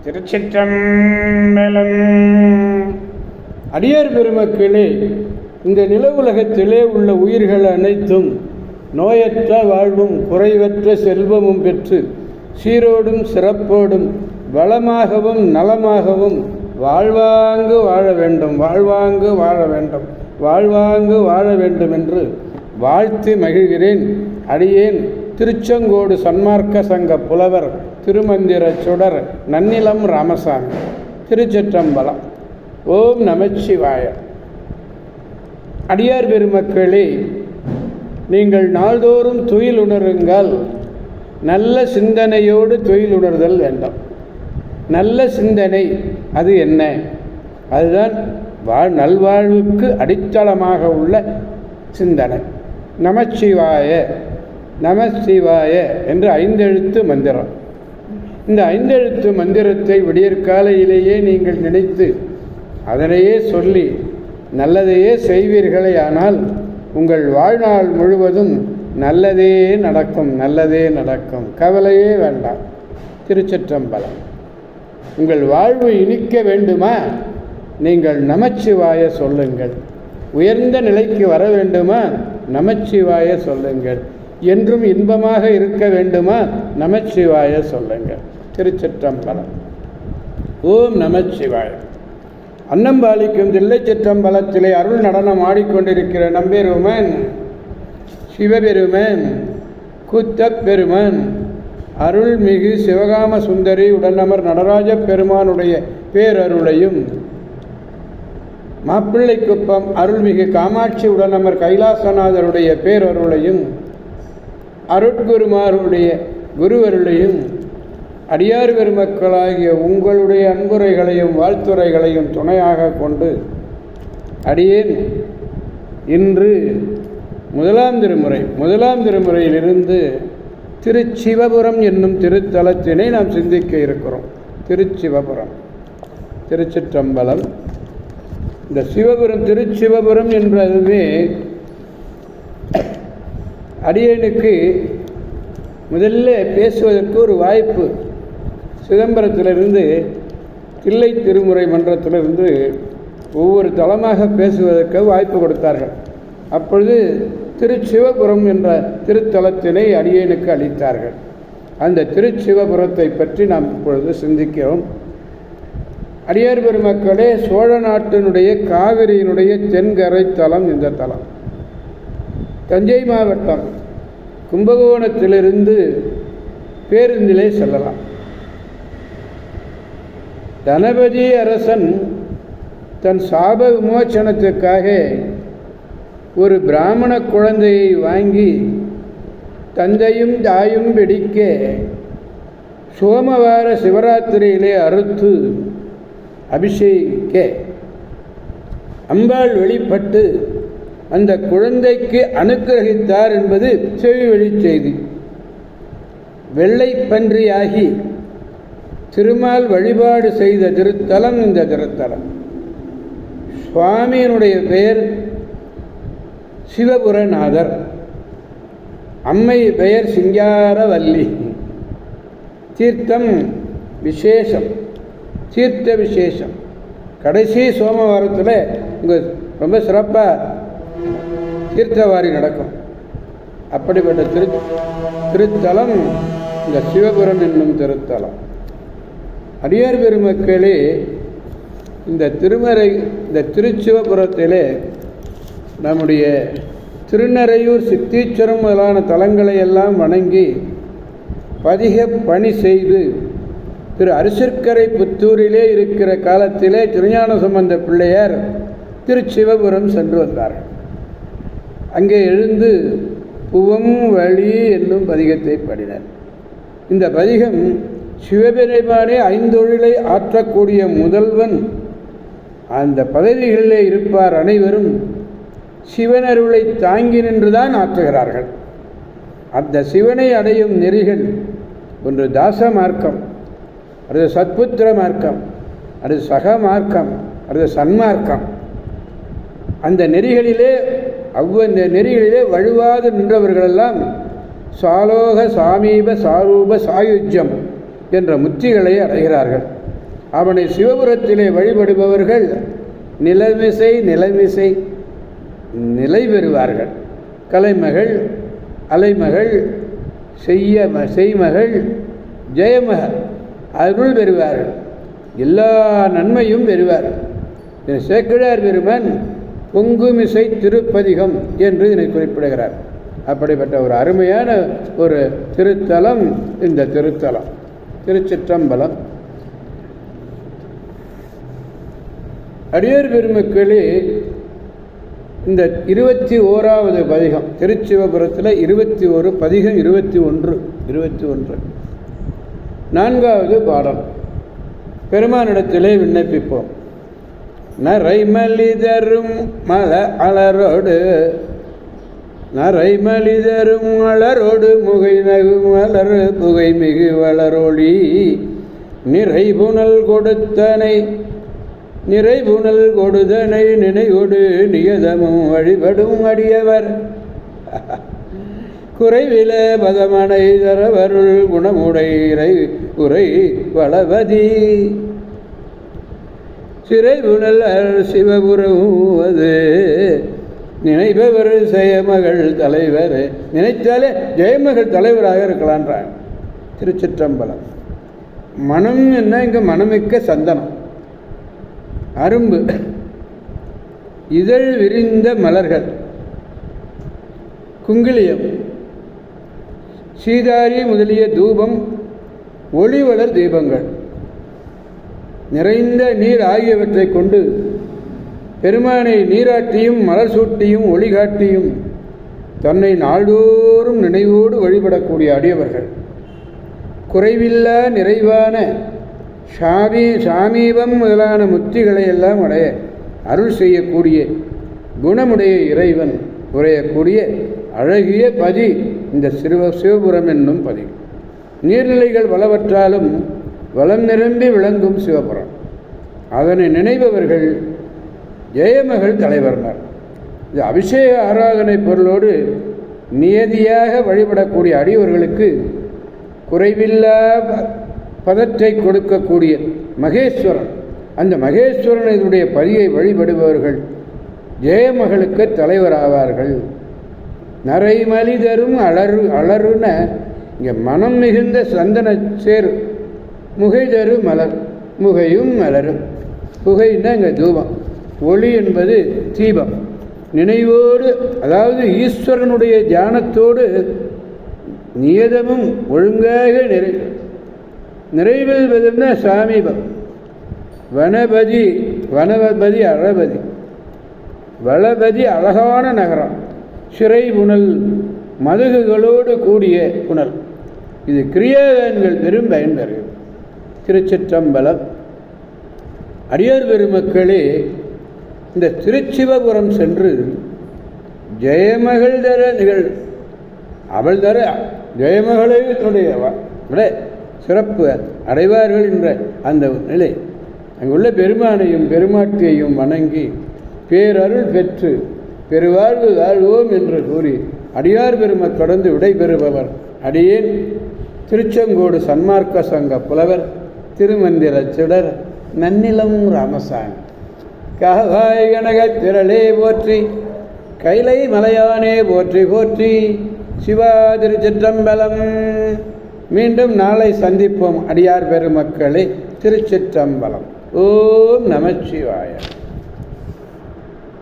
திருச்சிற்றம்பலம். அடியார் பெருமக்களே, இந்த நில உலகத்திலே உள்ள உயிர்கள் அனைத்தும் நோயற்ற வாழ்வும் குறைவற்ற செல்வமும் பெற்று சீரோடும் சிறப்போடும் வளமாகவும் நலமாகவும் வாழ்வாங்கு வாழ வேண்டும், வாழ்வாங்கு வாழ வேண்டும், வாழ்வாங்கு வாழ வேண்டும் என்று வாழ்த்தி மகிழ்கிறேன். அடியேன் திருச்செங்கோடு சன்மார்க்க சங்க புலவர் திருமந்திர சுடர் நன்னிலம் ராமசாமி. திருச்சிற்றம்பலம். ஓம் நமச்சிவாய. அடியார் பெருமக்களே, நீங்கள் நாள்தோறும் துயில் உணருங்கள். நல்ல சிந்தனையோடு துயில் உணர்தல் வேண்டும். நல்ல சிந்தனை அது என்ன? அதுதான் நல்வாழ்வுக்கு அடித்தளமாக உள்ள சிந்தனை. நமச்சிவாய நமசிவாய என்று 5 எழுத்து மந்திரம். இந்த 5 எழுத்து மந்திரத்தை விடியற்காலையிலேயே நீங்கள் நினைத்து அதனையே சொல்லி நல்லதையே செய்வீர்களே, ஆனால் உங்கள் வாழ்நாள் முழுவதும் நல்லதே நடக்கும், நல்லதே நடக்கும். கவலையே வேண்டாம். திருச்சிற்றம்பலம். உங்கள் வாழ்வு இனிக்க வேண்டுமா? நீங்கள் நமச்சிவாய சொல்லுங்கள். உயர்ந்த நிலைக்கு வர வேண்டுமா? நமச்சிவாய சொல்லுங்கள். என்றும் இன்பமாக இருக்க வேண்டுமா? நமச்சிவாய சொல்லுங்கள். திருச்சிற்றம்பலம். ஓம் நமச்சிவாய. அன்னம்பாலிக்கும் தில்லை சிற்றம்பலத்திலே அருள் நடனம் ஆடிக்கொண்டிருக்கிற நம்பெருமன் சிவபெருமன் கூத்தப்பெருமன் அருள்மிகு சிவகாம சுந்தரி உடனமர் நடராஜ பெருமானுடைய பேரருளையும், மாப்பிள்ளைக்குப்பம் அருள்மிகு காமாட்சி உடனமர் கைலாசநாதருடைய பேரருளையும், அருட்குருமாருடைய குருவருளையும், அடியார் பெருமக்களாகிய உங்களுடைய அன்புரைகளையும் வாழ்த்துரைகளையும் துணையாக கொண்டு அடியேன் இன்று முதலாம் திருமுறையிலிருந்து திருச்சிவபுரம் என்னும் திருத்தலத்தினை நாம் சிந்திக்க இருக்கிறோம். திருச்சிவபுரம். திருச்சிற்றம்பலம். இந்த திருச்சிவபுரம் என்பதுவே அடியேனுக்கு முதல்ல பேசுவதற்கு ஒரு வாய்ப்பு. சிதம்பரத்திலிருந்து தில்லை திருமுறை மன்றத்திலிருந்து ஒவ்வொரு தலமாக பேசுவதற்கு வாய்ப்பு கொடுத்தார்கள். அப்பொழுது திருச்சிவபுரம் என்ற திருத்தலத்தினை அடியேனுக்கு அளித்தார்கள். அந்த திருச்சிவபுரத்தை பற்றி நாம் இப்பொழுது சிந்திக்கிறோம். அடியார் பெருமக்களே, சோழ நாட்டினுடைய காவிரியினுடைய தென்கரை தலம் இந்த தலம். தஞ்சை மாவட்டம் கும்பகோணத்திலிருந்து பேருந்திலே செல்லலாம். தனபதி அரசன் தன் சாப விமோச்சனத்துக்காக ஒரு பிராமண குழந்தையை வாங்கி தந்தையும் தாயும் பிடிக்க சோமவார சிவராத்திரியிலே அறுத்து அபிஷேகிக்க அம்பாள் வெளிப்பட்டு அந்த குழந்தைக்கு அனுக்கிரகித்தார் என்பது செவிவழி செய்தி. வெள்ளை பன்றியாகி திருமால் வழிபாடு செய்த திருத்தலம் இந்த திருத்தலம். சுவாமியினுடைய பெயர் சிவபுரநாதர், அம்மை பெயர் சிங்காரவல்லி. தீர்த்தம் விசேஷம், தீர்த்த விசேஷம். கடைசி சோமவாரத்தில் இங்கே ரொம்ப சிறப்பாக தீர்த்தவாரி நடக்கும். அப்படிப்பட்ட திருத்தலம் இந்த சிவபுரம் என்னும் திருத்தலம். அடியார் பெருமக்களே, இந்த திருச்சிவபுரத்திலே நம்முடைய திருநறையூர் சித்தீஸ்வரம் முதலான தலங்களை எல்லாம் வணங்கி பதிக பணி செய்து திரு அரிசிற்கரை புத்தூரிலே இருக்கிற காலத்திலே திருஞான சம்பந்த பிள்ளையார் திருச்சிவபுரம் சென்று வந்தார்கள். அங்கே எழுந்து புவம் வழி என்னும் பதிகத்தை பாடினார். இந்த பதிகம் சிவபெருமானே 5 தொழிலை ஆற்றக்கூடிய முதல்வன். அந்த பதவிகளிலே இருப்பார் அனைவரும் சிவனருளை தாங்கி நின்றுதான் ஆற்றுகிறார்கள். அந்த சிவனை அடையும் நெறிகள் ஒன்று தாச மார்க்கம், அது சத்புத்திர மார்க்கம், அது சக மார்க்கம், அது சன்மார்க்கம். அந்த நெறிகளிலே அவ்வந்த நெறிகளிலே வழுவாது நின்றவர்களெல்லாம் சாலோக சாமீப சாரூப சாயுஜ்யம் என்ற முத்திகளை அடைகிறார்கள். அவனை சிவபுரத்திலே வழிபடுபவர்கள் நிலைமிசை நிலை பெறுவார்கள். கலைமகள், அலைமகள், செய்மகள், ஜெயமகள் அருள் பெறுவார்கள். எல்லா நன்மையும் பெறுவார்கள். சேக்கிழார் பெருமன் பொங்குமிசை திருப்பதிகம் என்று இதனை குறிப்பிடுகிறார். அப்படிப்பட்ட ஒரு அருமையான ஒரு திருத்தலம் இந்த திருத்தலம் திருச்சிற்றம்பலம். அடியார் பெருமக்களே, இந்த 21வது பதிகம் திருச்சிவபுரத்தில் 21 பதிகம் 21 4வது பாடல். பெருமானிடத்திலே விண்ணப்பிப்போம். நரைமலிதரும் மலரோடு முகை நகு மலர் புகை மிகு வளரொளி நிறைபுணல் கொடுதனை நினைவொடு நியதமும் வழிபடும் அடியவர் குறைவில பதமனை தரவருள் குணமுடை உரை வளவதி சிறைபுணல் சிவபுரம் அது நினைப்பவர் ஜெயமகள் தலைவர். நினைத்தாலே ஜெயமகள் தலைவராக இருக்கலான்றாங்க. திருச்சிற்றம்பலம். மனம் என்ன? இங்கே மனமிக்க சந்தனம், அரும்பு, இதழ் விரிந்த மலர்கள், குங்கிலியம், சீதாரி முதலிய தூபம், ஒளிவளர் தீபங்கள், நிறைந்த நீர் ஆகியவற்றை கொண்டு பெருமானை நீராட்டியும் மலர் சூட்டியும் ஒளி காட்டியும் தன்னை நாள்தோறும் நினைவோடு வழிபடக்கூடிய அடியவர்கள் குறைவில்லா நிறைவான சாமீபம் முதலான முத்திகளை எல்லாம் அடைய அருள் செய்யக்கூடிய குணமுடைய இறைவன் உரையக்கூடிய அழகிய பதி இந்த சிவபுரம் என்னும் பதி. நீர்நிலைகள் பலவற்றாலும் வளம் நிரம்பி விளங்கும் சிவபுரம். அதனை நினைபவர்கள் ஜெயமகள் தலைவர்னார். இது அபிஷேக ஆராதனை பொருளோடு நியதியாக வழிபடக்கூடிய அடியவர்களுக்கு குறைவில்லா பதத்தை கொடுக்கக்கூடிய மகேஸ்வரன், அந்த மகேஸ்வரனுடைய பதியை வழிபடுபவர்கள் ஜெயமகளுக்கு தலைவராவார்கள். நரைமலிதரும் அலருன இங்கே மனம் மிகுந்த சந்தன சேர் முகை தரு மலர், முகையும் மலரும். புகைன்னா இங்கே தூபம், ஒளி என்பது தீபம். நினைவோடு, அதாவது ஈஸ்வரனுடைய தியானத்தோடு நியதமும் ஒழுங்காக நிறைவேறுவதுன்னா சாமீபம். வனபதி அழபதி, வளபதி அழகான நகரம், சிறை புனல் மதுகுகளோடு கூடிய புனல். இது கிரியாதான்கள் பெரும் பயன் பெறுகிறது. திருச்சிற்றம்பலம். அடியார் பெருமக்களே, இந்த திருச்சிவபுரம் சென்று ஜெயமகள் தர அவள் தர ஜெயமகளை விட சிறப்பு அடைவார்கள் என்ற அந்த நிலை. அங்குள்ள பெருமானையும் பெருமாட்டியையும் வணங்கி பேரருள் பெற்று பெருவாழ்வு வாழ்வோம் என்று கூறி அடியார் பெரும தொடர்ந்து விடைபெறுபவர் அடியேன் திருச்செங்கோடு சன்மார்க்க சங்க புலவர் திருமந்திர சிடர் நன்னிலம் ராமசாமி. காவாய் கனகத் திரளே போற்றி, கைலை மலையானே போற்றி போற்றி. சிவா திருச்சிற்றம்பலம். மீண்டும் நாளை சந்திப்போம் அடியார் பெருமக்களே. திருச்சிற்றம்பலம். ஓம் நமச்சிவாய.